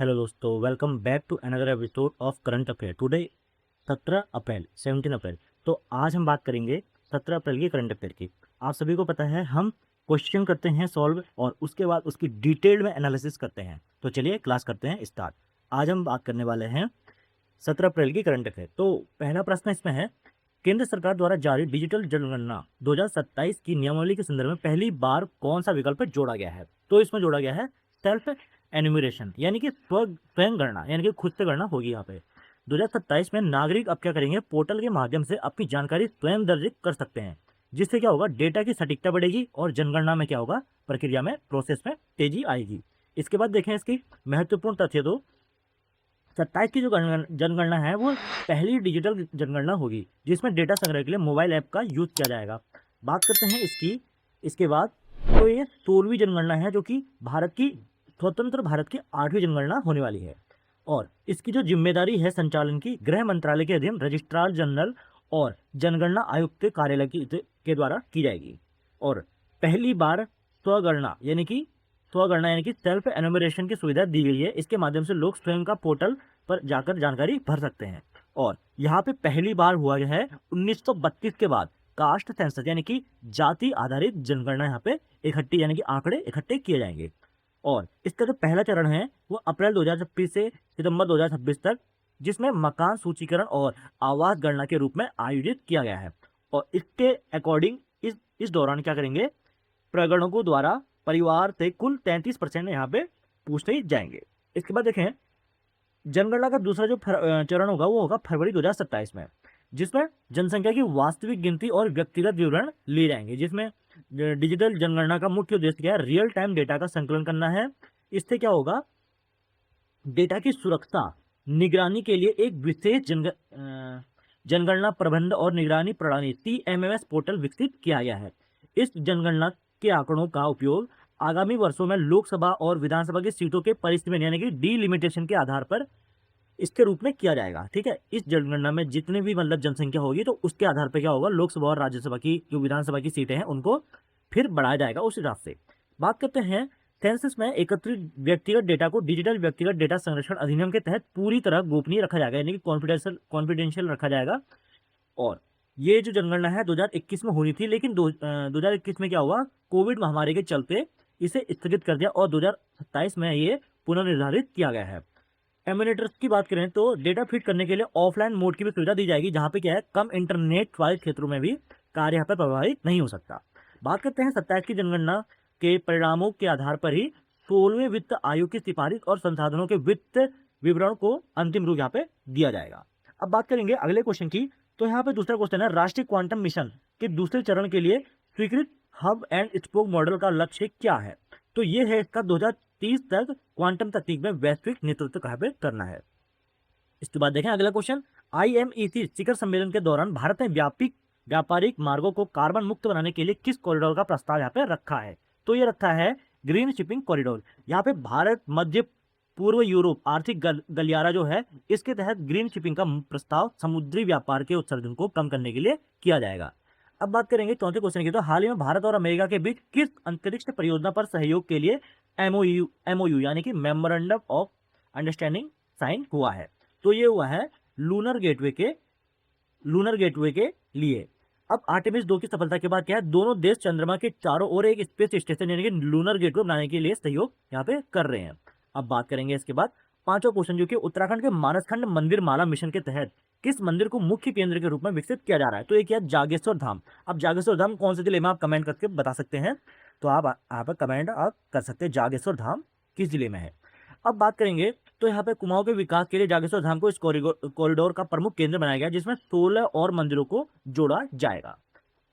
Hello दोस्तों, welcome back to another episode of current affair. Today 17 April 17 April. तो आज हम बात करेंगे 17 अप्रैल की करंट अफेयर की। आप सभी को पता है हम क्वेश्चन करते हैं सॉल्व और उसके बाद उसकी डिटेल में एनालिसिस करते हैं। तो चलिए क्लास करते हैं स्टार्ट। आज हम बात करने वाले हैं 17 अप्रैल की करंट अफेयर। तो पहला प्रश्न इसमें है, केंद्र सरकार द्वारा जारी डिजिटल जनगणना 2027 की नियमावली के संदर्भ में पहली बार कौन सा विकल्प जोड़ा गया है? तो इसमें जोड़ा गया है सेल्फ एन्यूमरेशन, यानी कि स्वयं गणना, यानी कि खुद से गणना होगी। यहाँ पे 2027 में नागरिक अब क्या करेंगे, पोर्टल के माध्यम से अपनी जानकारी स्वयं दर्ज कर सकते हैं, जिससे क्या होगा, डेटा की सटीकता बढ़ेगी और जनगणना में क्या होगा, प्रक्रिया में, प्रोसेस में तेजी आएगी। इसके बाद देखें इसकी महत्वपूर्ण तथ्य। तो 27 की जो जनगणना है वो पहली डिजिटल जनगणना होगी जिसमें डेटा संग्रह के लिए मोबाइल ऐप का यूज किया जाएगा। बात करते हैं इसकी। इसके बाद तो ये 16वीं जनगणना है जो कि भारत की स्वतंत्र भारत की 8वीं जनगणना होने वाली है और इसकी जो जिम्मेदारी है संचालन की गृह मंत्रालय के अधीन रजिस्ट्रार जनरल और जनगणना आयुक्त कार्यालय के द्वारा की जाएगी। और पहली बार स्वगणना यानी कि सेल्फ एनुमरेशन की सुविधा दी गई है। इसके माध्यम से लोग स्वयं का पोर्टल पर जाकर जानकारी भर सकते हैं। और यहाँ पे पहली बार हुआ है 1932 के बाद कास्ट सेंसस यानी कि जाति आधारित जनगणना यहाँ पे इकट्ठी, यानी कि आंकड़े इकट्ठे किए जाएंगे। और इसका जो पहला चरण है वो अप्रैल 2026 से सितंबर 2026 तक, जिसमें मकान सूचीकरण और आवास गणना के रूप में आयोजित किया गया है। और इसके अकॉर्डिंग इस दौरान क्या करेंगे, प्रगणकों द्वारा परिवार से कुल 33% यहाँ पे पूछते जाएंगे। इसके बाद देखें जनगणना का दूसरा जो चरण होगा वो होगा फरवरी 2027 में, जिसमें जनसंख्या की वास्तविक गिनती और व्यक्तिगत विवरण लिए जाएंगे। जिसमें डिजिटल जनगणना का मुख्य उद्देश्य क्या है, रियल टाइम डेटा का संकलन करना है। इससे क्या होगा, डेटा की सुरक्षा निगरानी के लिए एक विशेष जनगणना प्रबंध और निगरानी प्रणाली TMMS पोर्टल विकसित किया गया है। इस जनगणना के आंकड़ों का उपयोग आगामी वर्षों में लोकसभा और विधानसभा की सीटों के परिसीमन यानी कि डिलिमिटेशन के आधार पर इसके रूप में किया जाएगा। ठीक है, इस जनगणना में जितने भी मतलब जनसंख्या होगी तो उसके आधार पर क्या होगा, लोकसभा और राज्यसभा की जो विधानसभा की सीटें हैं उनको फिर बढ़ाया जाएगा उस हिसाब से। बात करते हैं सेंसस में एकत्रित व्यक्तिगत डेटा को डिजिटल व्यक्तिगत डेटा संरक्षण अधिनियम के तहत पूरी तरह गोपनीय रखा जाएगा, यानी कि कॉन्फिडेंशियल रखा जाएगा। और ये जो जनगणना है 2021 में होनी थी, लेकिन 2021 में क्या हुआ, कोविड महामारी के चलते इसे स्थगित कर दिया और 2027 में ये पुनर्निर्धारित किया गया है। एम्यूलेटर्स की बात करें तो डेटा फीड करने के लिए ऑफलाइन मोड की भी सुविधा दी जाएगी, जहां पे क्या है, कम इंटरनेट वाले क्षेत्रों में भी कार्य यहाँ पर प्रभावित नहीं हो सकता। बात करते हैं 27 की जनगणना के परिणामों के आधार पर ही 16वें वित्त आयोग की सिफारिश और संसाधनों के वित्त विवरण को अंतिम रूप यहाँ पे दिया जाएगा। अब बात करेंगे अगले क्वेश्चन की। तो यहाँ पे दूसरा क्वेश्चन है, राष्ट्रीय क्वांटम मिशन के दूसरे चरण के लिए स्वीकृत हब एंड स्पोक मॉडल का लक्ष्य क्या है? तो ये है इसका 2030 तक क्वांटम तकनीक में वैश्विक नेतृत्व कहाँ पे करना है। इसके बाद देखें अगला क्वेश्चन, IMEC शिखर सम्मेलन के दौरान भारत ने व्यापारिक मार्गों को कार्बन मुक्त बनाने के लिए किस कॉरिडोर का प्रस्ताव यहाँ पे रखा है? तो ये रखा है ग्रीन शिपिंग कॉरिडोर। यहाँ पे भारत मध्य पूर्व यूरोप आर्थिक गलियारा जो है, इसके तहत ग्रीन शिपिंग का प्रस्ताव समुद्री व्यापार के उत्सर्जन को कम करने के लिए किया जाएगा। अब बात करेंगे चौथे क्वेश्चन की। तो हाल ही में भारत और अमेरिका के बीच किस अंतरिक्ष परियोजना पर सहयोग के लिए MOU यानी कि मेमोरेंडम ऑफ अंडरस्टैंडिंग साइन हुआ है? तो ये हुआ है लूनर गेटवे के लिए। अब आर्टेमिस 2 की सफलता के बाद क्या है, दोनों देश चंद्रमा के चारों ओर एक स्पेस स्टेशन यानी कि लूनर गेटवे बनाने के लिए सहयोग यहाँ पे कर रहे हैं। अब बात करेंगे इसके बाद पांचवा क्वेश्चन, जो कि उत्तराखंड के मानसखंड मंदिर माला मिशन के तहत किस मंदिर को मुख्य केंद्र के रूप में विकसित किया जा रहा है? तो एक है जागेश्वर धाम। अब जागेश्वर धाम कौन से जिले में, आप कमेंट करके बता सकते हैं। तो आप कमेंट आप कर सकते हैं जागेश्वर धाम किस जिले में है। अब बात करेंगे तो यहाँ पे कुमाऊं के विकास के लिए जागेश्वर धाम को इस कॉरिडोर का प्रमुख केंद्र बनाया गया, जिसमें 16 और मंदिरों को जोड़ा जाएगा।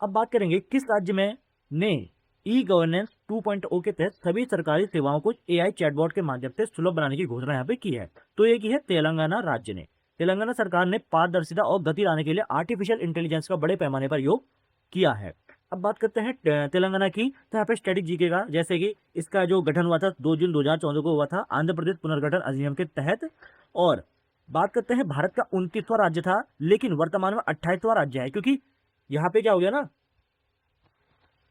अब बात करेंगे किस राज्य में ने E-गवर्नेंस 2.0 के तहत सभी सरकारी सेवाओं को AI चैटबॉट के माध्यम से सुलभ बनाने की घोषणा यहाँ पे की है? तो ये की है तेलंगाना राज्य ने। तेलंगाना सरकार ने पारदर्शिता और गति लाने के लिए आर्टिफिशियल इंटेलिजेंस का बड़े पैमाने पर योग किया है। अब बात करते हैं तेलंगाना की। तो यहाँ पे स्टैटिक जीके का, जैसे कि इसका जो गठन हुआ था 2 जून 2014 को हुआ था आंध्र प्रदेश पुनर्गठन अधिनियम के तहत। और बात करते हैं भारत का 29वां राज्य था, लेकिन वर्तमान में 28वां राज्य है, क्योंकि यहाँ पे क्या हो गया ना,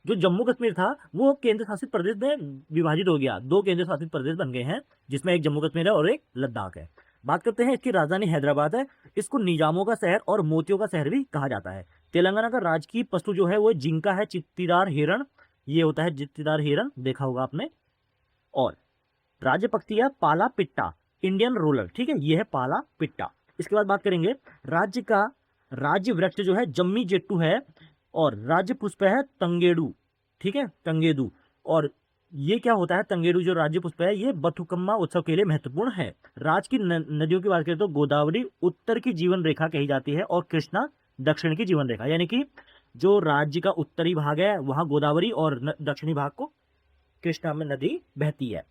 जो जम्मू कश्मीर था वो केंद्र शासित प्रदेश में विभाजित हो गया, 2 केंद्र शासित प्रदेश बन गए हैं, जिसमें एक जम्मू कश्मीर है और एक लद्दाख है। बात करते हैं इसकी राजधानी हैदराबाद है। इसको निजामों का शहर और मोतियों का शहर भी कहा जाता है। तेलंगाना का राजकीय पशु जो है वो जिंका है, चित्तीदार हिरण, ये होता है चित्तीदार हिरण, देखा होगा आपने। और राज्य पक्षी है पाला पिट्टा, इंडियन रूलर, ठीक है, ये है पाला पिट्टा। इसके बाद बात करेंगे राज्य का राज्य वृक्ष जो है जम्मी जेट्टू है, और राज्य पुष्प है तंगेडू, ठीक है, तंगेदू। और ये क्या होता है, तंगेडू जो राज्य पुष्प है ये बथुकम्मा उत्सव के लिए महत्वपूर्ण है। राज्य की नदियों की बात करें तो गोदावरी उत्तर की जीवन रेखा कही जाती है और कृष्णा दक्षिण की जीवन रेखा, यानी कि जो राज्य का उत्तरी भाग है वहां गोदावरी और दक्षिणी भाग को कृष्णा में नदी बहती है।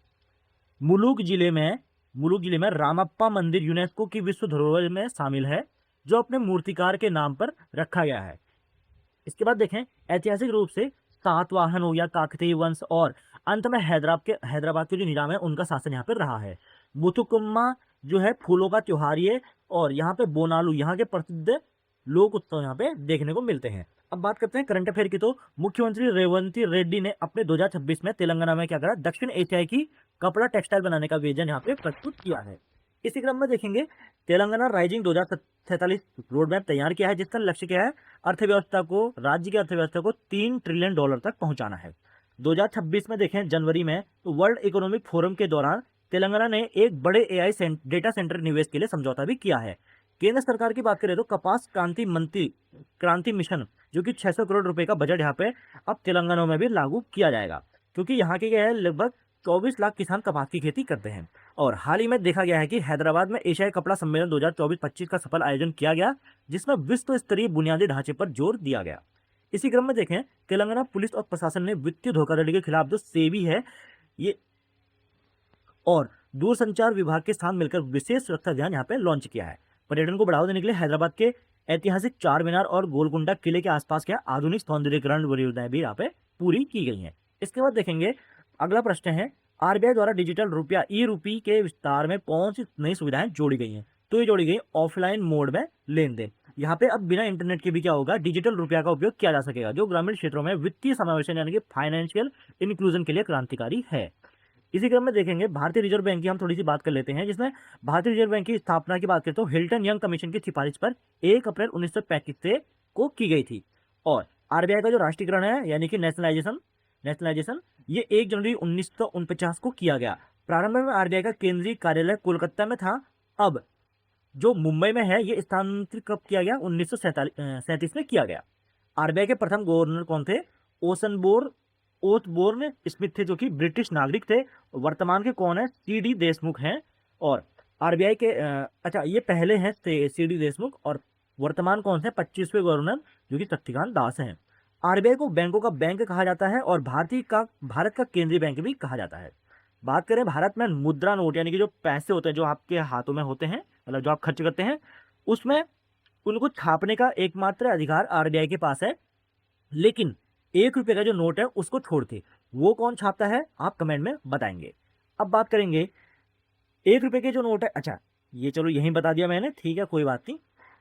मुलुगु जिले में रामप्पा मंदिर यूनेस्को की विश्व धरोहर में शामिल है, जो अपने मूर्तिकार के नाम पर रखा गया है। इसके बाद देखें ऐतिहासिक रूप से सातवाहन हो या काकतीय वंश, और अंत में हैदराबाद के जो निजाम है उनका शासन यहाँ पर रहा है। मुथुकुम्मा जो है फूलों का त्योहार ये, और यहाँ पे बोनालू यहाँ के प्रसिद्ध लोक उत्सव यहाँ पे देखने को मिलते हैं। अब बात करते हैं करंट अफेयर की, तो मुख्यमंत्री रेवंत रेड्डी ने अपने 2026 में तेलंगाना में क्या करा, दक्षिण एशियाई की कपड़ा टेक्सटाइल बनाने का विजन यहाँ पे प्रस्तुत किया है। इसी क्रम में देखेंगे तेलंगाना राइजिंग 2047 रोड मैप तैयार किया है, जिसका लक्ष्य क्या है, राज्य की अर्थव्यवस्था को $3 ट्रिलियन तक पहुंचाना है। 2026 में देखें जनवरी में तो वर्ल्ड इकोनॉमिक फोरम के दौरान तेलंगाना ने एक बड़े AI डेटा सेंटर निवेश के लिए समझौता भी किया है। केंद्र सरकार की बात करें तो कपास क्रांति मिशन जो कि 600 करोड़ रुपए का बजट यहाँ पे अब तेलंगाना में भी लागू किया जाएगा, क्योंकि यहाँ के क्या है लगभग 24 लाख किसान कपास की खेती करते हैं। और हाल ही में देखा गया है कि हैदराबाद में एशियाई कपड़ा सम्मेलन 2024-25 का सफल आयोजन किया गया, जिसमें विश्व स्तरीय बुनियादी ढांचे पर जोर दिया गया। इसी क्रम में देखें तेलंगाना पुलिस और प्रशासन ने वित्तीय धोखाधड़ी के खिलाफ जो सेबी है ये और दूरसंचार विभाग के साथ मिलकर विशेष सुरक्षा अभियान यहाँ पे लॉन्च किया है। पर्यटन को बढ़ावा देने के लिए हैदराबाद के ऐतिहासिक चार मीनार और गोलकुंडा किले के आसपास के आधुनिक सौंदर्यीकरण परियोजनाएं भी यहाँ पे पूरी की गई हैं। इसके बाद देखेंगे अगला प्रश्न है, आरबीआई द्वारा डिजिटल रुपया ई-रूपी के विस्तार में कौन सी नई सुविधाएं जोड़ी गई हैं? तो ये जोड़ी गई ऑफलाइन मोड में लेन देन। यहाँ पे अब बिना इंटरनेट के भी क्या होगा, डिजिटल रुपया का उपयोग किया जा सकेगा, जो ग्रामीण क्षेत्रों में वित्तीय समावेशन यानी कि फाइनेंशियल इंक्लूजन के लिए क्रांतिकारी है। इसी क्रम में देखेंगे भारतीय रिजर्व बैंक की हम थोड़ी सी बात कर लेते हैं, जिसमें भारतीय रिजर्व बैंक की स्थापना की बात करें तो हिल्टन यंग कमीशन की सिफारिश पर 1 अप्रैल 1935 से को की गई थी। और आरबीआई का जो राष्ट्रीयकरण है यानी कि नेशनलाइजेशन ये 1 जनवरी 1949 को किया गया। प्रारंभ में आरबीआई का केंद्रीय कार्यालय कोलकाता में था, अब जो मुंबई में है ये स्थानांतरित कब किया गया, 1937 में किया गया। आरबीआई के प्रथम गवर्नर कौन थे, ओथबोर्न स्मिथ थे, जो कि ब्रिटिश नागरिक थे। वर्तमान के कौन है, सीडी देशमुख हैं। और आरबीआई के ये पहले हैं सीडी देशमुख, और वर्तमान कौन से 25वें गवर्नर जो कि शक्तिकांत दास हैं। आरबीआई को बैंकों का बैंक कहा जाता है और भारत का केंद्रीय बैंक भी कहा जाता है। बात करें भारत में मुद्रा नोट यानी कि जो पैसे होते हैं जो आपके हाथों में होते हैं, मतलब जो आप खर्च करते हैं, उसमें उनको छापने का एकमात्र अधिकार आरबीआई के पास है। लेकिन 1 रुपये का जो नोट है उसको छोड़ के वो कौन छापता है, आप कमेंट में बताएंगे। अब बात करेंगे 1 रुपये के जो नोट है, अच्छा ये चलो यहीं बता दिया मैंने, ठीक है कोई बात नहीं।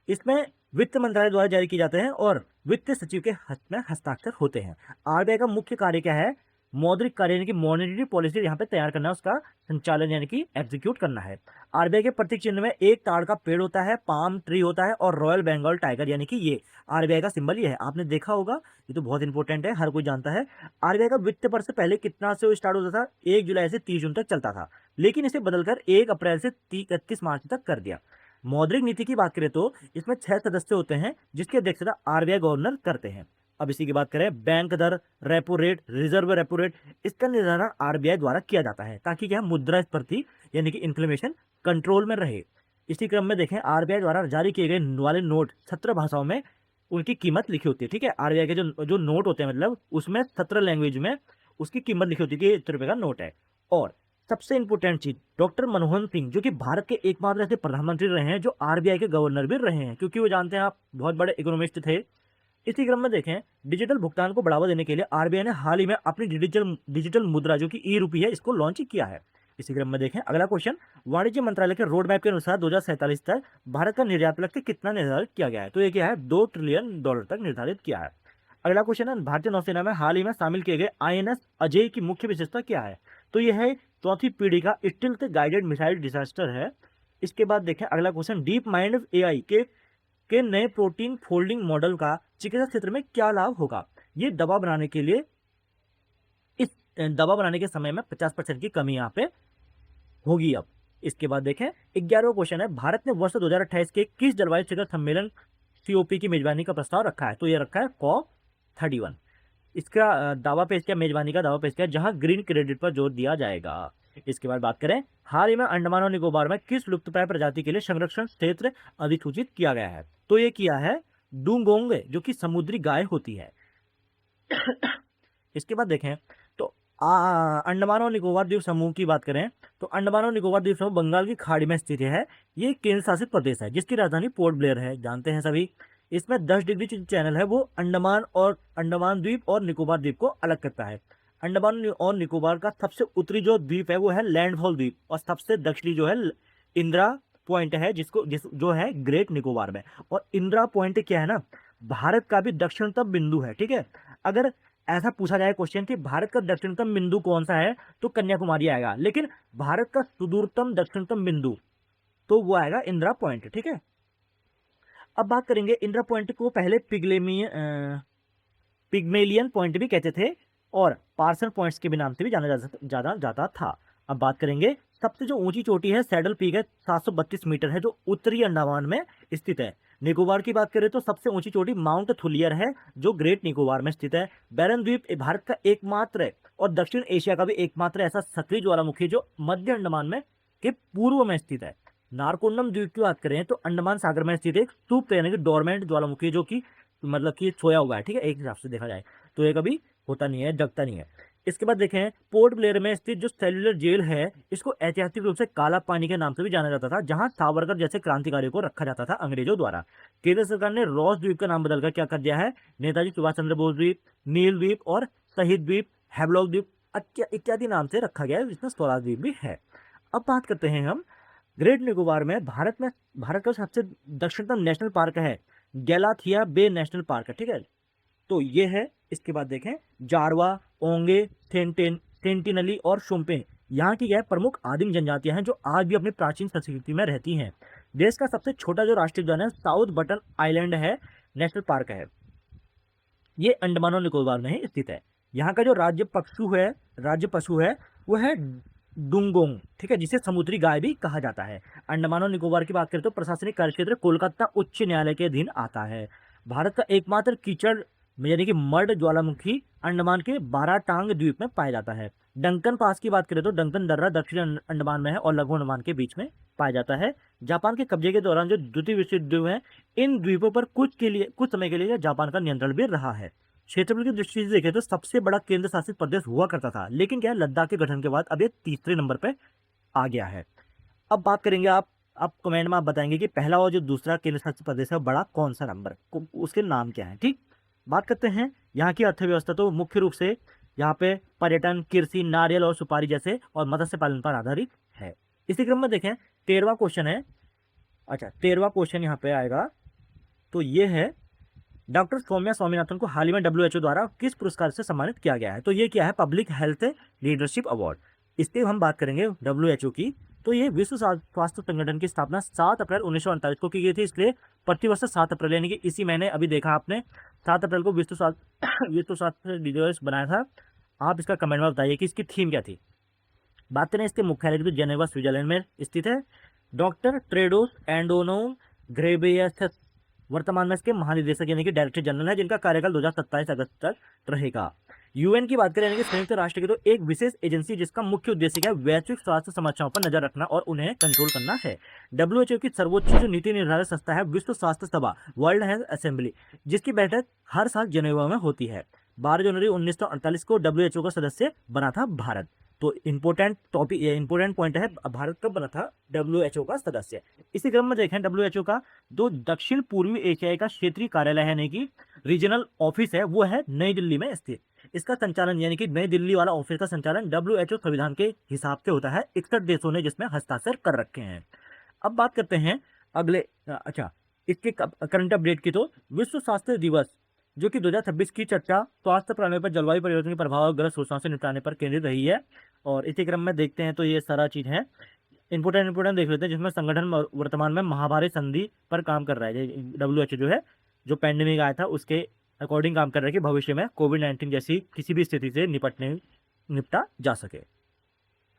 इसमें वित्त मंत्रालय द्वारा जारी किए जाते हैं और वित्त सचिव के हस्त में हस्ताक्षर होते हैं। आरबीआई का मुख्य कार्य क्या है, मौद्रिक कार्य यानी कि मॉनेटरी पॉलिसी यहाँ पे तैयार करना है, उसका संचालन यानी कि एग्जीक्यूट करना है। आरबीआई के प्रतीक चिन्ह में एक ताड़ का पेड़ होता है, पाम ट्री होता है, और रॉयल बंगाल टाइगर यानी कि ये आरबीआई का सिंबल ये है। आपने देखा होगा, ये तो बहुत इंपॉर्टेंट है, हर कोई जानता है। आरबीआई का वित्त वर्ष पहले कितना से स्टार्ट होता था, 1 जुलाई से 30 जून तक चलता था, लेकिन इसे बदलकर 1 अप्रैल से 31 मार्च तक कर दिया। मौद्रिक नीति की बात करें तो इसमें 6 सदस्य होते हैं, जिसकी अध्यक्षता आरबीआई गवर्नर करते हैं। अब इसी की बात करें, बैंक दर, repo rate, reserve repo rate, इसका निर्धारण आरबीआई द्वारा किया जाता है ताकि क्या मुद्रास्फीति यानी कि इन्फ्लेमेशन कंट्रोल में रहे। इसी क्रम में देखें आरबीआई द्वारा जारी किए गए वाले नोट 17 भाषाओं में उनकी कीमत लिखी होती है, ठीक है। आरबीआई के जो नोट होते हैं मतलब उसमें 17 लैंग्वेज में उसकी कीमत लिखी होती है कि 1 रुपये का नोट है। और सबसे इंपॉर्टेंट चीज, डॉक्टर मनमोहन सिंह जो कि भारत के एकमात्र ऐसे प्रधानमंत्री रहे हैं जो आरबीआई के गवर्नर भी रहे हैं, क्योंकि वो जानते हैं आप बहुत बड़े इकोनॉमिस्ट थे। इसी क्रम में देखें डिजिटल भुगतान को बढ़ावा देने के लिए आरबीआई ने हाल ही में अपनी डिजिटल मुद्रा जो कि ई-रूपी है इसको लॉन्च किया है। इसी क्रम में देखें अगला क्वेश्चन, वाणिज्य मंत्रालय के रोड मैप के अनुसार 2047 तक भारत का निर्यात लक्ष्य कितना निर्धारित किया गया है, तो ये क्या है, $2 ट्रिलियन तक निर्धारित किया है। अगला क्वेश्चन है, भारतीय नौसेना में हाल ही में शामिल किए गए INS अजय की मुख्य विशेषता क्या है? तो यह है चौथी पीढ़ी का स्टील्थ गाइडेड मिसाइल डिजास्टर है। इसके बाद देखें अगला क्वेश्चन, डीप माइंड AI के नए प्रोटीन फोल्डिंग मॉडल का चिकित्सा क्षेत्र में क्या लाभ होगा? ये दवा बनाने के लिए इस दवा बनाने के समय में 50% की कमी यहाँ पे होगी अब। इसके बाद देखें 11वां क्वेश्चन है, भारत ने वर्ष 2028 के किस जलवायु शिखर सम्मेलन COP की मेजबानी का प्रस्ताव रखा है? तो ये रखा है COP31। इसका दावा पेश किया, मेजबानी का दावा पेश किया, जहां ग्रीन क्रेडिट पर जोर दिया जाएगा। इसके बाद बात करें, हाल ही में अंडमान और निकोबार में किस लुप्तप्राय प्रजाति के लिए संरक्षण क्षेत्र अधिसूचित किया गया है? तो ये किया है डुंगोंग, जो कि समुद्री गाय होती है। इसके बाद देखें तो अंडमान और निकोबार द्वीप समूह की बात करें तो अंडमान और निकोबार द्वीप समूह बंगाल की खाड़ी में स्थित है। ये केंद्र शासित प्रदेश है जिसकी राजधानी पोर्ट ब्लेयर है, जानते हैं सभी। इसमें 10 डिग्री चैनल है, वो अंडमान द्वीप और निकोबार द्वीप को अलग करता है। अंडमान और निकोबार का सबसे उत्तरी जो द्वीप है वो है लैंडफॉल द्वीप, और सबसे दक्षिणी जो है इंदिरा पॉइंट है, जो है ग्रेट निकोबार में। और इंदिरा पॉइंट क्या है ना, भारत का भी दक्षिणतम बिंदु है, ठीक है। अगर ऐसा पूछा जाए क्वेश्चन कि भारत का दक्षिणतम बिंदु कौन सा है, तो कन्याकुमारी आएगा, लेकिन भारत का सुदूरतम दक्षिणतम बिंदु तो वो आएगा इंदिरा पॉइंट, ठीक है। अब बात करेंगे, इंदिरा पॉइंट को पहले पिग्मेलियन पॉइंट भी कहते थे और पार्सन पॉइंट्स के भी नाम से भी जाना जाता था। अब बात करेंगे, सबसे जो ऊंची चोटी है सैडल पीक है, 732 मीटर है, जो उत्तरी अंडमान में स्थित है। निकोबार की बात करें तो सबसे ऊंची चोटी माउंट थुलियर है, जो ग्रेट निकोबार में स्थित है। बैरन द्वीप भारत का एकमात्र और दक्षिण एशिया का भी एकमात्र ऐसा सक्रिय ज्वालामुखी जो मध्य अंडमान में के पूर्व में स्थित है। नारकोंडम द्वीप की बात करें तो अंडमान सागर में स्थित एक सुप्त यानी कि डोरमेंट ज्वालामुखी, जो कि मतलब कि सोया हुआ है, ठीक है, एक हिसाब से देखा जाए तो ये कभी होता नहीं है, जगता नहीं है। इसके बाद देखें, पोर्ट ब्लेयर में स्थित जो सेल्युलर जेल है, इसको ऐतिहासिक रूप से काला पानी के नाम से भी जाना जाता था, जहां सावरकर जैसे क्रांतिकारियों को रखा जाता था अंग्रेजों द्वारा। केंद्र सरकार ने रॉस द्वीप का नाम बदलकर क्या कर दिया है, नेताजी सुभाष चंद्र बोस द्वीप, नील द्वीप और शहीद द्वीप, हैवलॉक द्वीप इत्यादि नाम से रखा गया है, जिसमें स्वराज द्वीप भी है। अब बात करते हैं हम ग्रेट निकोबार में भारत का सबसे दक्षिणतम नेशनल पार्क है गैलाथिया बे नेशनल पार्क है, ठीक है, तो ये है। इसके बाद देखें, जारवा, ओंगे, सेंटिनली और शुम्पे यहाँ की प्रमुख आदिम जनजातियां हैं, जो आज भी अपनी प्राचीन संस्कृति में रहती हैं। देश का सबसे छोटा जो राष्ट्रीय उद्यान है साउथ बटन आइलैंड है नेशनल पार्क है, ये अंडमान और निकोबार में ही स्थित है। यहाँ का जो राज्य पशु है वो है डुंगोंग, ठीक है, जिसे समुद्री गाय भी कहा जाता है। अंडमान और निकोबार की बात करें तो प्रशासनिक कार्यक्षेत्र कोलकाता उच्च न्यायालय के अधीन आता है। भारत का एकमात्र कीचड़ यानी कि मड ज्वालामुखी अंडमान के बाराटांग द्वीप में पाया जाता है। डंकन पास की बात करें तो डंकन दर्रा दक्षिण अंडमान में है और लघु अंडमान के बीच में पाया जाता है। जापान के कब्जे के दौरान जो द्वितीय विश्व युद्ध है, इन द्वीपों पर कुछ समय के लिए जापान का नियंत्रण भी रहा है। क्षेत्रफल की दृष्टि से देखें तो सबसे बड़ा केंद्र शासित प्रदेश हुआ करता था, लेकिन क्या है, लद्दाख के गठन के बाद अब ये तीसरे नंबर पे आ गया है। अब बात करेंगे, आप कमेंट में आप बताएंगे कि पहला और जो दूसरा केंद्र शासित प्रदेश है बड़ा कौन सा नंबर, उसके नाम क्या है, ठीक। बात करते हैं यहाँ की अर्थव्यवस्था, तो मुख्य रूप से यहाँ पे पर्यटन, कृषि, नारियल और सुपारी जैसे और मत्स्य पालन पर आधारित है। इसी क्रम में देखें 13वां क्वेश्चन है, 13वां क्वेश्चन यहाँ पे आएगा, तो ये है डॉक्टर सौम्या स्वामीनाथन को हाल ही में WHO द्वारा किस पुरस्कार से सम्मानित किया गया है? तो ये क्या है, पब्लिक हेल्थ लीडरशिप अवार्ड। इसके हम बात करेंगे WHO की, तो ये विश्व स्वास्थ्य संगठन की स्थापना 7 अप्रैल 1948 को की गई थी, इसलिए प्रतिवर्ष 7 अप्रैल यानी कि इसी महीने अभी देखा आपने 7 अप्रैल को विश्व स्वास्थ्य दिवस बनाया था। आप इसका कमेंट में बताइए कि इसकी थीम क्या थी। बात करें इसके मुख्यालय की, तो जेनेवा स्विट्जरलैंड में स्थित है। डॉक्टर टेड्रोस एडोनोम घेब्रेयेसस वर्तमान में इसके महानिदेशक यानी कि डायरेक्टर जनरल है, जिनका कार्यकाल 2027 अगस्त तक रहेगा। यूएन की बात करें यानी कि संयुक्त राष्ट्र की, तो एक विशेष एजेंसी जिसका मुख्य उद्देश्य क्या है, वैश्विक स्वास्थ्य समस्याओं पर नजर रखना और उन्हें कंट्रोल करना है। WHO की सर्वोच्च जो नीति निर्धारक संस्था है विश्व स्वास्थ्य सभा, वर्ल्ड हेल्थ असेंबली, जिसकी बैठक हर साल जेनेवा में होती है। 12 जनवरी 1948 को WHO का सदस्य बना था भारत। तो इंपोर्टेंट पॉइंट है, भारत कब बना था WHO का सदस्य। इसी क्रम में देखें, WHO का जो दक्षिण पूर्वी एशिया का क्षेत्रीय कार्यालय है यानी कि रीजनल ऑफिस है, वो है नई दिल्ली में स्थित। इसका संचालन यानी कि नई दिल्ली वाला ऑफिस का संचालन WHO संविधान के हिसाब से होता है। 61 देशों ने जिसमें हस्ताक्षर कर रखे हैं। अब बात करते हैं अगले, इसके करंट अपडेट की, तो विश्व स्वास्थ्य दिवस जो कि 2026 की चर्चा स्वास्थ्य प्रणाली पर जलवायु परिवर्तन के प्रभाव और ग्रस्त सूचनाओं से निपटाने पर केंद्रित रही है। और इसी क्रम में देखते हैं तो ये सारा चीज है, इंपोर्टेंट देख लेते हैं, जिसमें संगठन वर्तमान में महामारी संधि पर काम कर रहा है। WHO जो है, जो पैंडेमिक आया था उसके अकॉर्डिंग काम कर रहा है कि भविष्य में कोविड-19 जैसी किसी भी स्थिति से निपटा जा सके।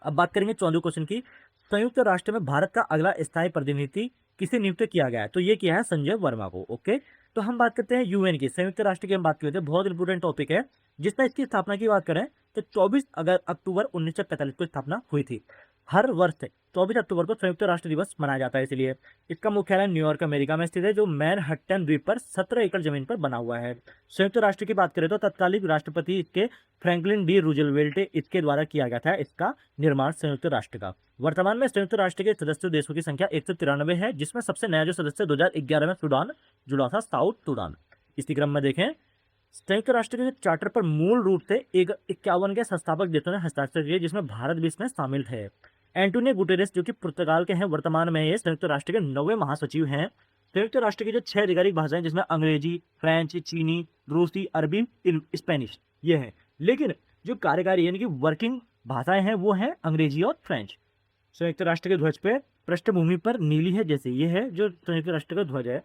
अब बात करेंगे 14वें क्वेश्चन की, संयुक्त राष्ट्र में भारत का अगला स्थायी प्रतिनिधि किसे नियुक्त किया गया है? तो ये किया है संजय वर्मा को। ओके, तो हम बात करते हैं यूएन की, संयुक्त राष्ट्र की हम बात करते हैं, बहुत इंपोर्टेंट टॉपिक है, जिसमें इसकी स्थापना की बात करें तो 24 अक्टूबर 1945 को स्थापना हुई थी। हर वर्ष 24 अक्टूबर को संयुक्त राष्ट्र दिवस मनाया जाता है, इसलिए इसका मुख्यालय न्यूयॉर्क अमेरिका में स्थित है, जो मैनहट्टन द्वीप पर 17 एकड़ जमीन पर बना हुआ है। संयुक्त राष्ट्र की बात करें तो तत्कालीन राष्ट्रपति इसके फ्रैंकलिन डी रूजवेल्ट इसके द्वारा किया गया था इसका निर्माण संयुक्त राष्ट्र का। वर्तमान में संयुक्त राष्ट्र के सदस्य देशों की संख्या 193 है, जिसमें सबसे नया जो सदस्य 2011 में सूडान जुड़ा था, साउथ सूडान। इसी क्रम में देखें, संयुक्त राष्ट्र के चार्टर पर मूल रूप से 51 के संस्थापक देशों ने हस्ताक्षर किए, जिसमें भारत भी इसमें शामिल है। एंटोनियो गुटेरेस जो कि पुर्तगाल के हैं, वर्तमान में ये संयुक्त राष्ट्र के 9वें महासचिव हैं। संयुक्त राष्ट्र की जो 6 आधिकारिक भाषाएं, जिसमें अंग्रेजी, फ्रेंच, चीनी, रूसी, अरबी, स्पेनिश ये है, लेकिन जो कार्यकारी यानी कि वर्किंग भाषाएं हैं वो हैं अंग्रेजी और फ्रेंच। संयुक्त राष्ट्र के ध्वज पे पृष्ठभूमि पर नीली है, जैसे ये है जो संयुक्त राष्ट्र का ध्वज है,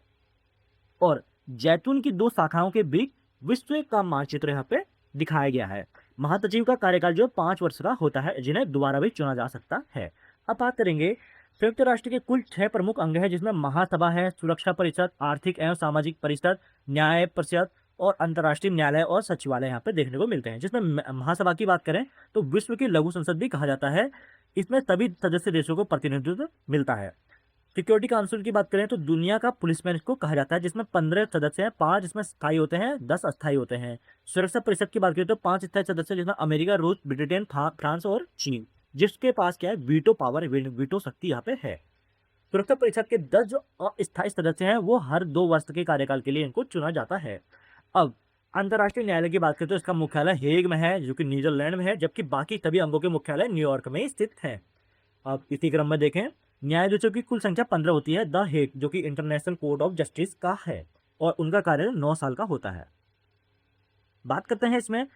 और जैतून की 2 शाखाओं के बीच विश्व का मानचित्र यहाँ पे दिखाया गया है। महासचिव का कार्यकाल जो 5 वर्ष का होता है, जिन्हें दोबारा भी चुना जा सकता है। अब बात करेंगे, संयुक्त राष्ट्र के कुल 6 प्रमुख अंग है, जिसमें महासभा है, सुरक्षा परिषद, आर्थिक एवं सामाजिक परिषद, न्याय परिषद और अंतर्राष्ट्रीय न्यायालय और सचिवालय यहाँ पे देखने को मिलते हैं। जिसमें महासभा की बात करें तो विश्व की लघु संसद भी कहा जाता है, इसमें सभी सदस्य देशों को प्रतिनिधित्व मिलता है। सिक्योरिटी काउंसिल की बात करें तो दुनिया का पुलिसमैन इसको कहा जाता है, जिसमें 15 सदस्य हैं, 5 इसमें स्थायी होते हैं, 10 अस्थायी होते हैं। सुरक्षा परिषद की बात करें तो 5 स्थायी सदस्य, जिसमें अमेरिका, रूस, ब्रिटेन, फ्रांस और चीन, जिसके पास क्या है, वीटो पावर, वीटो शक्ति यहाँ पे है। सुरक्षा परिषद के 10 जो अस्थायी सदस्य हैं वो हर 2 वर्ष के कार्यकाल के लिए इनको चुना जाता है। अब अंतर्राष्ट्रीय न्यायालय की बात करें तो इसका मुख्यालय हेग में है, जो कि नीदरलैंड में है, जबकि बाकी सभी अंगों के मुख्यालय न्यूयॉर्क में स्थित है। अब इसी क्रम में देखें, न्यायाधीशों की कुल संख्या 15 होती है। द हेग जो कि इंटरनेशनल कोर्ट ऑफ जस्टिस का है, और उनका कार्य 9 साल का होता है। बात करते हैं इसमें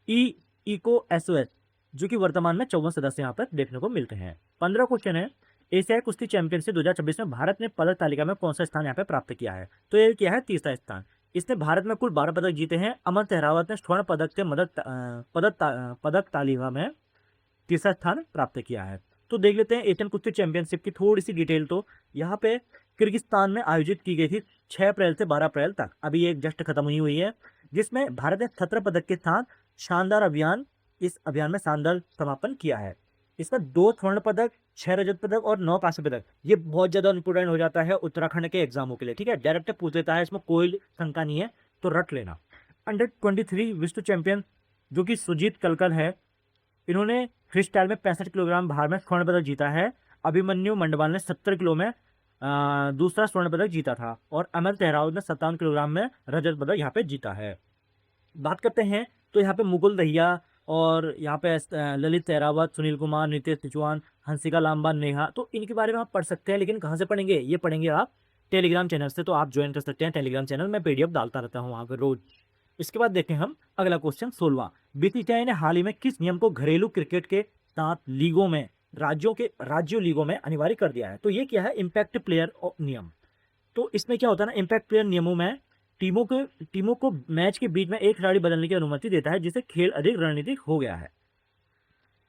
ECOSOS, जो कि वर्तमान में 54 सदस्य यहाँ पर देखने को मिलते हैं। 15 क्वेश्चन है, एशियाई कुश्ती चैंपियनशिप 2026 में भारत ने पदक तालिका में कौन सा स्थान यहाँ पे प्राप्त किया है? तो ये किया है 3रा स्थान। इसने भारत में कुल 12 पदक जीते हैं। अमन सहरावत ने स्वर्ण पदक से पदक तालिका में 3रा स्थान प्राप्त किया है। तो देख लेते हैं एशियन कुश्ती चैंपियनशिप की थोड़ी सी डिटेल। तो यहाँ पे किर्गिस्तान में आयोजित की गई थी 6 अप्रैल से 12 अप्रैल तक, अभी ये जस्ट खत्म हुई है, जिसमें भारत ने 17 पदक के साथ इस अभियान में शानदार समापन किया है। इसमें 2 स्वर्ण पदक, 6 रजत पदक और 9 कांस्य पदक। ये बहुत ज्यादा इंपोर्टेंट हो जाता है उत्तराखंड के एग्जामों के लिए, ठीक है, डायरेक्ट पूछ लेता है, इसमें कोई शंका नहीं है, तो रट लेना। अंडर 23 विश्व चैंपियन जो कि सुजीत कलकल है, इन्होंने फ्री स्टाइल में 65 किलोग्राम भार में स्वर्ण पदक जीता है। अभिमन्यु मंडवाल ने 70 किलो में दूसरा स्वर्ण पदक जीता था, और अमर सहरावत ने 57 किलोग्राम में रजत पदक यहाँ पे जीता है। बात करते हैं तो यहाँ पे मुकुल दहिया और यहाँ पे ललित सहरावत, सुनील कुमार, नितेश तिचवान, हंसिका लांबा, नेहा, तो इनके बारे में आप पढ़ सकते हैं, लेकिन कहाँ से पढ़ेंगे? ये पढ़ेंगे आप टेलीग्राम चैनल से, तो आप ज्वाइन कर सकते हैं टेलीग्राम चैनल में, PDF डालता रहता हूँ वहाँ पर रोज। इसके बाद देखें हम अगला क्वेश्चन 16वां, बीसीसीआई ने हाल ही में किस नियम को घरेलू क्रिकेट के साथ लीगों में राज्यों लीगों में अनिवार्य कर दिया है? तो ये क्या है, इम्पैक्ट प्लेयर नियम। तो इसमें क्या होता है ना, इम्पैक्ट प्लेयर नियमों में टीमों को मैच के बीच में एक खिलाड़ी बदलने की अनुमति देता है, जिससे खेल अधिक रणनीतिक हो गया है।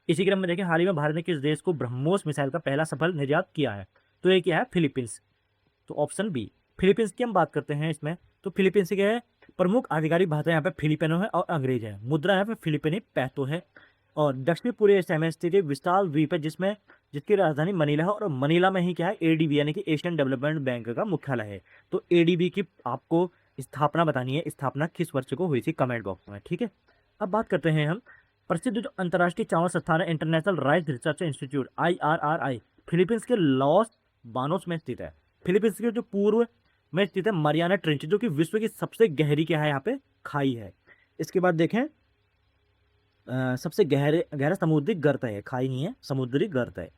इसी क्रम में देखें, हाल ही में भारत ने किस देश को ब्रह्मोस मिसाइल का पहला सफल निर्यात किया है? तो ये क्या है, फिलीपींस। तो ऑप्शन बी फिलीपींस की हम बात करते हैं इसमें। तो फिलीपींस क्या है, प्रमुख आधिकारिक भाषा यहाँ पे फिलिपिनो है और अंग्रेज है। मुद्रा यहाँ पे फिलिपिनी पैसो है, और दक्षिण पूर्वी एशिया में स्थित विशाल द्वीप है, जिसकी राजधानी मनीला है, और मनीला में ही क्या है, ADB यानी कि एशियन डेवलपमेंट बैंक का मुख्यालय है। तो ADB की आपको स्थापना बतानी है, स्थापना किस वर्ष को हुई थी, कमेंट बॉक्स में, ठीक है। अब बात करते हैं हम प्रसिद्ध जो अंतर्राष्ट्रीय चावल संस्थान है, international rice research institute IRRI, Philippines के लॉस बानोस में स्थित है। फिलीपींस के जो पूर्व में स्थित है मरियाना ट्रेंच, जो कि विश्व की सबसे गहरी क्या है, यहाँ पे खाई है। इसके बाद देखें सबसे गहरा समुद्री गर्त है, खाई नहीं है, समुद्री गर्त है।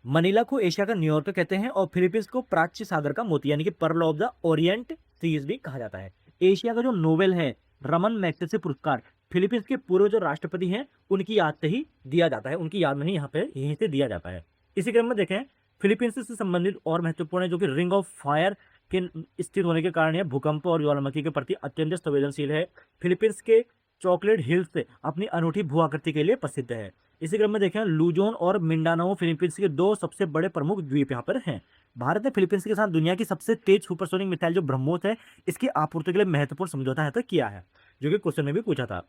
मनीला को एशिया का न्यूयॉर्क कहते हैं, और फिलीपींस को प्राच्य सागर का मोती यानी कि pearl of the orient seas भी कहा जाता है। एशिया का जो नोबेल है रमन मैग्सेसे पुरस्कार फिलीपींस के पूर्व जो राष्ट्रपति हैं उनकी याद से ही दिया जाता है, उनकी याद में ही यहाँ पे यहीं से दिया जाता है। इसी क्रम में देखें फिलीपींस से संबंधित और महत्वपूर्ण है जो कि रिंग ऑफ फायर के स्थित होने के कारण यह भूकंप और ज्वालामुखी के प्रति अत्यंत संवेदनशील है। फिलीपींस के चॉकलेट हिल्स से अपनी अनूठी भू आकृति के लिए प्रसिद्ध है। इसी क्रम में देखें लूजोन और मिंडानाओ फिलीपींस के दो सबसे बड़े प्रमुख द्वीप यहाँ पर हैं। भारत ने फिलीपींस के साथ दुनिया की सबसे तेज सुपरसोनिक मिसाइल जो ब्रह्मोस है इसकी आपूर्ति के लिए महत्वपूर्ण समझौता है तो किया है, जो कि क्वेश्चन में भी पूछा था।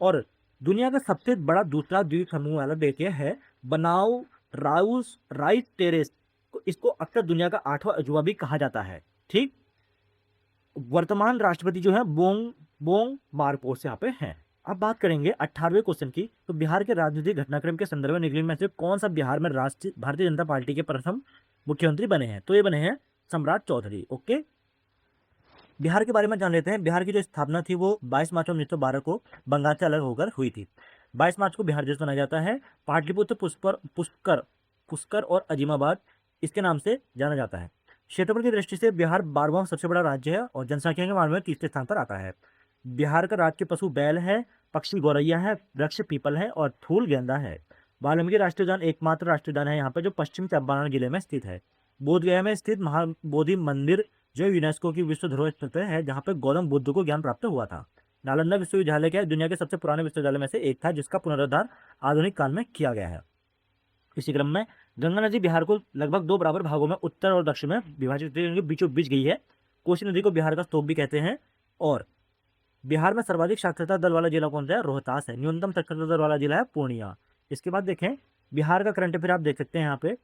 और दुनिया का सबसे बड़ा दूसरा द्वीप समूह वाला देखिए है बनाओ राउस राइस टेरेस, इसको अक्सर दुनिया का 8वां अजूबा भी कहा जाता है। ठीक, वर्तमान राष्ट्रपति जो है बोंग बोंग मार्कोस यहाँ पे हैं। अब बात करेंगे 18वें क्वेश्चन की, तो बिहार के राजनीतिक घटनाक्रम के संदर्भ में निम्नलिखित में से कौन सा बिहार में राष्ट्रीय भारतीय जनता पार्टी के प्रथम मुख्यमंत्री बने हैं? तो ये बने हैं सम्राट चौधरी। ओके, बिहार के बारे में जान लेते हैं। बिहार की जो स्थापना थी वो 22 मार्च 1912 को बंगाल से अलग होकर हुई थी। 22 मार्च को बिहार दिवस मनाया जाता है। पाटलिपुत्र पुष्कर और अजीमाबाद इसके नाम से जाना जाता है। क्षेत्रफल की दृष्टि से बिहार 12वां सबसे बड़ा राज्य है और जनसंख्या के मामले में तीसरे स्थान पर आता है। बिहार का राज्य पशु बैल है, पक्षी गौरैया है, वृक्ष पीपल है और फूल गेंदा है। वाल्मीकि राष्ट्रीय उद्यान एकमात्र राष्ट्रीय उद्यान है यहाँ पर जो पश्चिमी चंपारण जिले में स्थित है। बोधगया में स्थित महाबोधि मंदिर जो यूनेस्को की विश्व धरोहर स्थल है जहाँ पर गौतम बुद्ध को ज्ञान प्राप्त हुआ था। नालंदा विश्वविद्यालय क्या है? दुनिया के सबसे पुराने विश्वविद्यालय में से एक था जिसका पुनरुद्धार आधुनिक काल में किया गया है। इसी क्रम में गंगा नदी बिहार को लगभग 2 बराबर भागों में उत्तर और दक्षिण में विभाजित बीचों बीच गई है। कोसी नदी को बिहार का स्तूप भी कहते हैं। और बिहार में सर्वाधिक साक्षरता दर वाला जिला कौन सा है? रोहतास है। न्यूनतम साक्षरता दर वाला जिला है पूर्णिया। इसके बाद देखें बिहार का करंट अफेयर आप देख सकते हैं, यहाँ पे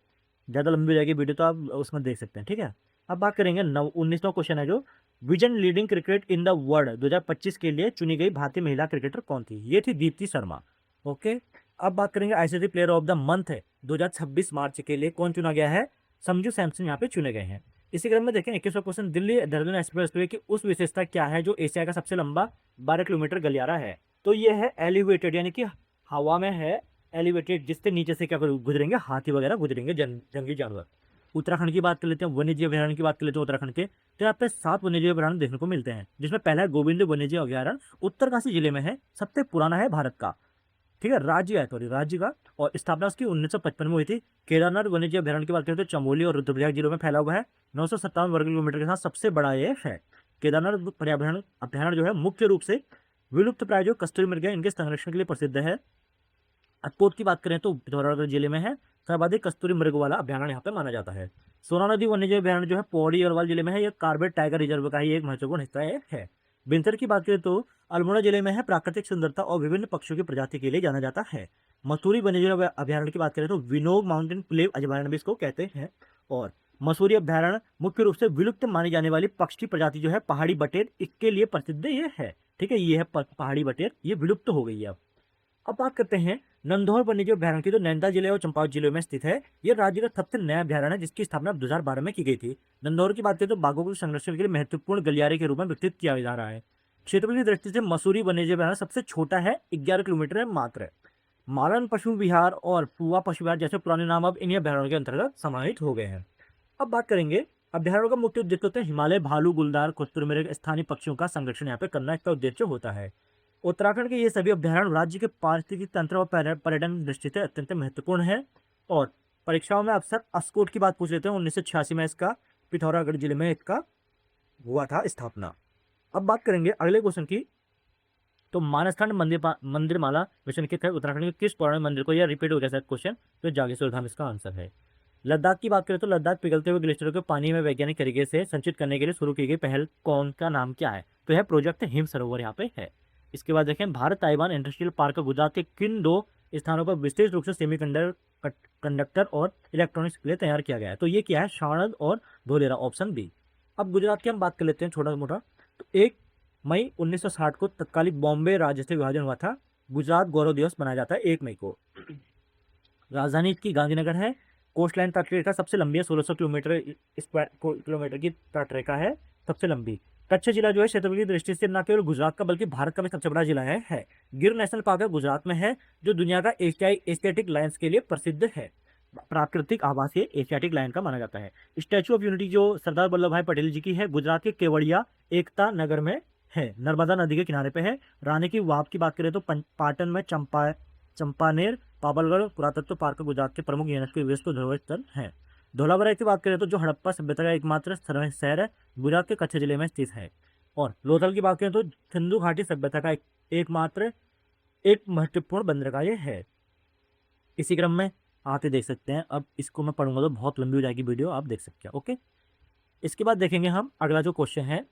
ज़्यादा लंबी हो जाएगी वीडियो तो आप उसमें देख सकते हैं। ठीक है, अब बात करेंगे 19वां क्वेश्चन है जो vision leading cricket in the world 2025 के लिए चुनी गई भारतीय महिला क्रिकेटर कौन थी? ये थी दीप्ति शर्मा। ओके, अब बात करेंगे ICC player of the month है 2026 मार्च के लिए कौन चुना गया है? संजू सैमसन यहाँ पे चुने गए हैं। इसी क्रम में देखें 21वां क्वेश्चन दिल्ली देहरादून एक्सप्रेसवे की उस विशेषता क्या है जो एशिया का सबसे लंबा 12 किलोमीटर गलियारा है? तो ये है एलिवेटेड, यानी कि हवा में है एलिवेटेड, जिससे नीचे से क्या गुजरेंगे? हाथी वगैरह गुजरेंगे, जंगली जानवर। उत्तराखंड की बात कर लेते हैं, वन्यजीव अभ्यारण्य की बात कर लेते हैं उत्तराखंड के, तो यहाँ पे 7 वन्यजीव अभ्यारण्य देखने को मिलते हैं जिसमें पहला है गोविंद वन्यजीव अभ्यारण्य, उत्तरकाशी जिले में है, सबसे पुराना है भारत का। ठीक है, राज्य है सॉरी राज्य का, और स्थापना उसकी 1955 में हुई थी। केदारनाथ वन्यजीव अभ्यारण्य की बात करें तो चमोली और रुद्रप्रयाग जिलों में फैला हुआ है। 957 वर्ग किलोमीटर के साथ सबसे बड़ा ये है। केदारनाथ पर्यावरण अभ्यारण्य जो है मुख्य रूप से विलुप्त प्राय जो कस्तूरी मृग है इनके संरक्षण के लिए प्रसिद्ध है। अतपोत की बात करें तो पिथौरागढ़ जिले में है, सर्वाधिक कस्तूरी मृग वाला अभ्यारण्य यहाँ पे माना जाता है। सोना नदी वन्यजीव अभ्यारण्य जो है पौड़ी अरवल जिले में है, यह कार्बेट टाइगर रिजर्व का ही एक महत्वपूर्ण हिस्सा है। बिनसर की बात करें तो अल्मोड़ा जिले में है, प्राकृतिक सुंदरता और विभिन्न पक्षियों की प्रजाति के लिए जाना जाता है। मसूरी वन्यजीव अभ्यारण्य की बात करें तो विनोग माउंटेन प्लेव अभ्यारण्य भी इसको कहते हैं। और मसूरी अभ्यारण्य मुख्य रूप से विलुप्त मानी जाने वाली पक्षी प्रजाति जो है पहाड़ी बटेर, इसके लिए प्रसिद्ध ये है। ठीक है, ये है पहाड़ी बटेर, ये विलुप्त हो गई है। अब बात करते हैं नंदौर वन्यजीव अभ्यारण्य की, तो नैनीताल जिले और चंपावत जिले में स्थित है। यह राज्य का सबसे नया अभ्यारण्य है जिसकी स्थापना 2012 में की गई थी। नंदौर की बात करें तो बाघों के संरक्षण के लिए महत्वपूर्ण गलियारे के रूप में विकसित किया जा रहा है। क्षेत्रफल की दृष्टि से मसूरी वन्यजीव अभ्यारण्य सबसे छोटा है, 11 किलोमीटर है मात्र। मालन पशु विहार और पुआ पशु विहार जैसे पुराने नाम अब इन अभ्यारण्यों के अंतर्गत समाहित हो गए हैं। अब बात करेंगे अभ्यारण्यों का मुख्य उद्देश्य होता है हिमालय भालू, गुलदार, कस्तूरी मृग, स्थानीय पक्षियों का संरक्षण यहाँ पे करना इसका उद्देश्य होता है। उत्तराखंड के ये सभी अभ्यारण्य राज्य के पारिस्थितिक तंत्र और पर्यटन दृष्टि से अत्यंत महत्वपूर्ण है। और परीक्षाओं में अक्सर अस्कोट की बात पूछ लेते हैं। 1986 में इसका पिथौरागढ़ जिले में इसका हुआ था स्थापना। अब बात करेंगे अगले क्वेश्चन की, तो मानसखंड मंदिरमाला मिशन के तहत उत्तराखंड के किस पौराणिक मंदिर को, यह रिपीट हो गया सर क्वेश्चन, तो जागेश्वर धाम इसका आंसर है। लद्दाख की बात करें तो लद्दाख पिघलते हुए ग्लेशियरों को पानी में वैज्ञानिक तरीके से संचित करने के लिए शुरू की गई पहल कौन का नाम क्या है? तो यह प्रोजेक्ट हिम सरोवर यहाँ पे है। इसके बाद देखें Bharat Taiwan industrial park Gujarat के किन 2 स्थानों पर विशेष रूप से सेमीकंडक्टर और इलेक्ट्रॉनिक्स के लिए तैयार किया गया है? तो ये क्या है? साणंद और धोलेरा, ऑप्शन बी। अब गुजरात की हम बात कर लेते हैं छोटा मोटा, तो 1 मई 1960 को तत्कालीन बॉम्बे राज्य से विभाजन हुआ था। गुजरात गौरव दिवस मनाया जाता है 1 मई को। राजधानी इसकी गांधीनगर है। कोस्ट लाइन तटरेखा सबसे लंबी है, 1600 किलोमीटर की तटरेखा है सबसे लंबी। कच्छ जिला जो है क्षेत्रफल की दृष्टि से न केवल गुजरात का बल्कि भारत का भी सबसे बड़ा जिला है। गिर नेशनल पार्क है गुजरात में है, जो दुनिया का एशियाटिक लायंस के लिए प्रसिद्ध है। प्राकृतिक आवास ये एशियाटिक लायन का माना जाता है। स्टैचू ऑफ यूनिटी जो सरदार वल्लभ भाई पटेल जी की है गुजरात के केवड़िया एकता नगर में है, नर्मदा नदी के किनारे पे है। रानी की वाव की बात करें तो पाटन में चंपानेर, पाबलगढ़ पुरातत्व पार्क गुजरात के प्रमुख यूनेस्को धरोहर स्थल है। धौलावीरा की बात करें तो जो हड़प्पा सभ्यता का एकमात्र शहर है, गुजरात के कच्छ जिले में स्थित है। और लोथल की बात करें तो सिंधु घाटी सभ्यता का एकमात्र एक महत्वपूर्ण बंदरगाह ये है। इसी क्रम में आप ये देख सकते हैं, अब इसको मैं पढ़ूंगा तो बहुत लंबी हो जाएगी वीडियो, आप देख सकते हैं। ओके, इसके बाद देखेंगे हम अगला जो क्वेश्चन है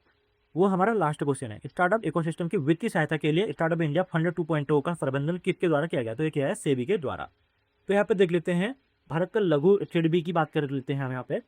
वो हमारा लास्ट क्वेश्चन है। स्टार्टअप इकोसिस्टम की वित्तीय सहायता के लिए स्टार्टअप इंडिया फंड 2.0 का प्रबंधन किसके द्वारा किया गया? तो ये क्या है? सेबी के द्वारा। तो यहाँ पे देख लेते हैं भारत का लघु सिडबी की बात कर लेते हैं हम यहाँ पे।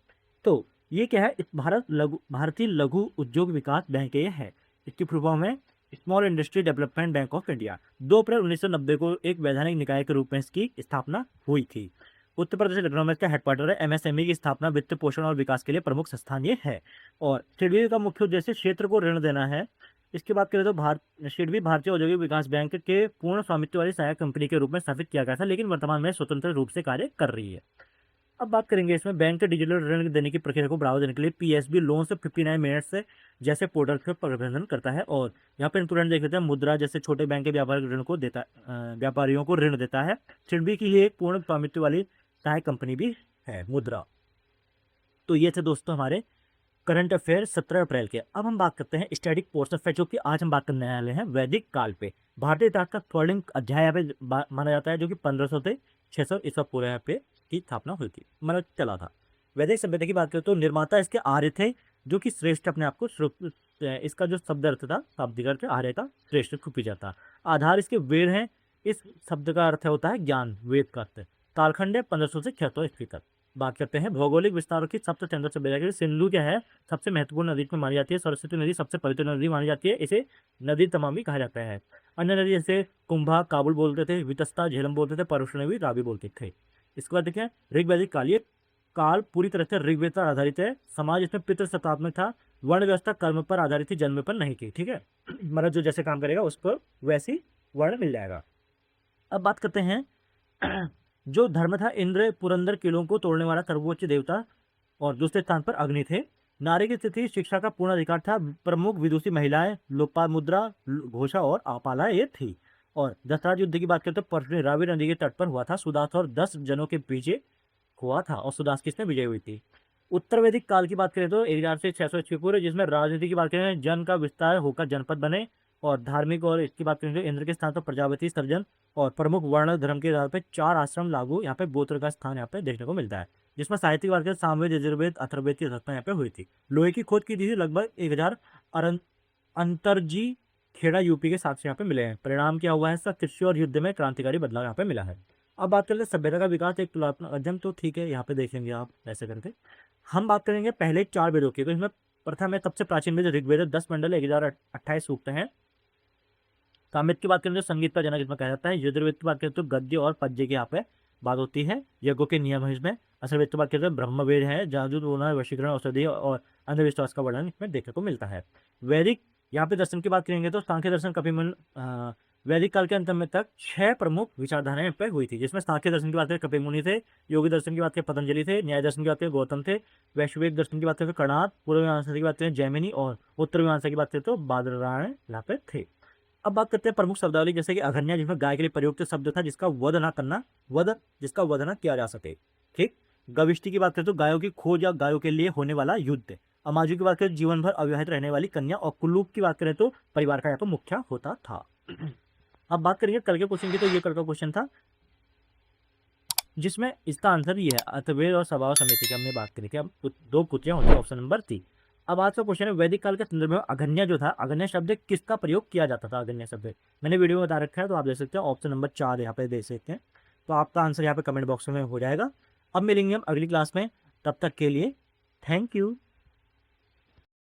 तो ये क्या है? भारतीय लघु उद्योग विकास बैंक ये है। इसकी फुल फॉर्म है small industry development bank of India. 2 अप्रैल 1990 को एक वैधानिक निकाय के रूप में इसकी स्थापना हुई थी। उत्तर प्रदेश लखनऊ में इसका हेडक्वार्टर है। एमएसएमई की स्थापना, वित्त पोषण और विकास के लिए प्रमुख संस्थान ये है। और सिडबी का मुख्य उद्देश्य क्षेत्र को ऋण देना है। इसकी बात करें तो सिडबी भारतीय औद्योगिक विकास बैंक के पूर्ण स्वामित्व वाली सहायक कंपनी के रूप में स्थापित किया गया था, लेकिन वर्तमान में स्वतंत्र रूप से कार्य कर रही है। अब बात करेंगे इसमें बैंक के डिजिटल ऋण देने की प्रक्रिया को बढ़ावा देने के लिए पीएसबी लोन से 59 मिनट से जैसे पोर्टल का प्रबंधन करता है। और यहाँ पे इंपोर्टेंट देख लेते हैं, मुद्रा जैसे छोटे बैंक के व्यापारिक ऋण को देता व्यापारियों को ऋण देता है। सिडबी की ही एक पूर्ण स्वामित्व वाली सहायक कंपनी भी है मुद्रा। तो ये थे दोस्तों हमारे करंट अफेयर 17 अप्रैल के। अब हम बात करते हैं स्टैटिक पोर्शन पे, जो कि आज हम बात करने वाले हैं वैदिक काल पे। भारतीय इतिहास का स्वर्णिम अध्याय यहाँ पे माना जाता है, जो कि 1500 से 600 ईसा पूर्व यहाँ पे की स्थापना हुई थी, मतलब चला था। वैदिक सभ्यता की बात करें तो निर्माता इसके आर्य थे, जो कि श्रेष्ठ अपने आप को, इसका जो शब्द अर्थ था शाब्दिक अर्थ आर्य का श्रेष्ठ खुपी जाता। आधार इसके वेद हैं। इस शब्द का अर्थ होता है ज्ञान, वेद का अर्थ। कालखंड है 1500 से 600 ईस्वी तक। बात करते हैं भौगोलिक विस्तारों की। सबसे चंद्र सभ्यता के लिए सिंधु क्या है? सबसे महत्वपूर्ण नदी में मानी जाती है। सरस्वती नदी सबसे पवित्र नदी मानी जाती है, इसे नदी तमाम भी कहा जाता है। अन्य नदी जैसे कुंभा काबुल बोलते थे, वितस्ता झेलम बोलते थे, परुष्णवी रावी बोलते थे। इसके बाद देखिए ऋग्वैदिक काल। ये काल पूरी तरह से ऋग्वेद पर आधारित है। समाज इसमें पितृसत्तात्मक था। वर्ण व्यवस्था कर्म पर आधारित थी, जन्म पर नहीं थी। ठीक है, मतलब जो जैसे काम करेगा उस पर वैसी वर्ण मिल जाएगा। अब बात करते हैं जो धर्म था, इंद्र पुरंदर किलों को तोड़ने वाला सर्वोच्च देवता, और दूसरे स्थान पर अग्नि थे। नारी की स्थिति, शिक्षा का पूर्ण अधिकार था। प्रमुख विदुषी महिलाएं लोपामुद्रा, घोषा और आपाला ये थी। और दशरथ युद्ध की बात करें तो परशुराम रावी नदी के तट पर हुआ था। सुदास और 10 जनों के पीछे हुआ था, और सुदास किसने विजय हुई थी। उत्तर वैदिक काल की बात करें तो 1000 से 600 ईस्वी पूर्व, जिसमें राजनीति की बात करें जन का विस्तार होकर जनपद बने। और धार्मिक और इसकी बात करें तो इंद्र के स्थान पर प्रजापति सर्जन, और प्रमुख वर्ण धर्म के आधार पर 4 आश्रम लागू यहाँ पे गोत्र का स्थान यहाँ पे देखने को मिलता है। जिसमें साहित्य की बात करें सामवेद, यजुर्वेद, अथर्ववेद की स्थापना यहाँ पे हुई थी। लोहे की खोज की थी लगभग 1000 अंतरजी खेड़ा यूपी के साक्ष्य यहाँ पे मिले हैं। परिणाम क्या हुआ है इसका? कृषि और युद्ध में क्रांतिकारी बदलाव यहाँ पे मिला है। अब बात करते हैं सभ्यता का विकास एक तुलनात्मक अध्ययन। तो ठीक है, यहाँ पे देखेंगे आप ऐसे करके। हम बात करेंगे पहले 4 वेदों की। तो इसमें प्रथम है सबसे प्राचीन वेद ऋग्वेद, 10 मंडल 1028 सूक्त हैं। सामवेद की बात करें तो संगीत का जनक इसमें कहा जाता है। यजुर्वेद की बात करें तो गद्य और पद्य की यहाँ पे बात होती है, यज्ञों के नियम है इसमें। अथर्ववेद की बात करें तो ब्रह्मवेद है, जादू टोना, वशीकरण, औषधि और अंधविश्वास का वर्णन इसमें देखने को मिलता है। वैदिक यहाँ पे दर्शन की बात करेंगे तो सांख्य दर्शन कपिल वैदिक काल के अंत में तक 6 प्रमुख विचारधाराएं पे हुई थी, जिसमें सांख्य दर्शन की बात करें कपिल मुनि थे, योगी दर्शन की बात करें पतंजलि थे, न्याय दर्शन की बात करें गौतम थे, वैश्विक दर्शन की बात करें कणाद, पूर्व मीमांसा की बात करें जैमिनी, और उत्तर मीमांसा की बात करें तो बादरायण यहाँ पे थे। अब बात करते हैं प्रमुख शब्दावली, जैसे कि अघन्या, जिसमें गाय के लिए प्रयुक्त शब्द था, जिसका वध न किया जा सके। ठीक। गविष्टि की बात करें तो गायों की खोज या गायों के लिए होने वाला युद्ध। अमाजु की बात करें जीवन भर अविवाहित रहने वाली कन्या, और कुल्लूक की बात करें तो परिवार का यहाँ पर मुखिया होता था। अब बात करेंगे कल के क्वेश्चन की। तो ये कल का क्वेश्चन था जिसमें इसका आंसर ये है, अथर्ववेद और स्वभाव समिति की हमने बात करी थी। अब 2 पुत्रियां होती है, ऑप्शन नंबर 3। अब आज का क्वेश्चन है वैदिक काल के संदर्भ में अघन्या जो था, अघन्या शब्द किसका प्रयोग किया जाता था? अघन्या शब्द मैंने वीडियो में बता रखा है, तो आप देख सकते हैं। ऑप्शन नंबर 4 यहाँ पे देख सकते हैं। तो आपका आंसर यहाँ पे कमेंट बॉक्स में हो जाएगा। अब मिलेंगे हम अगली क्लास में, तब तक के लिए थैंक यू।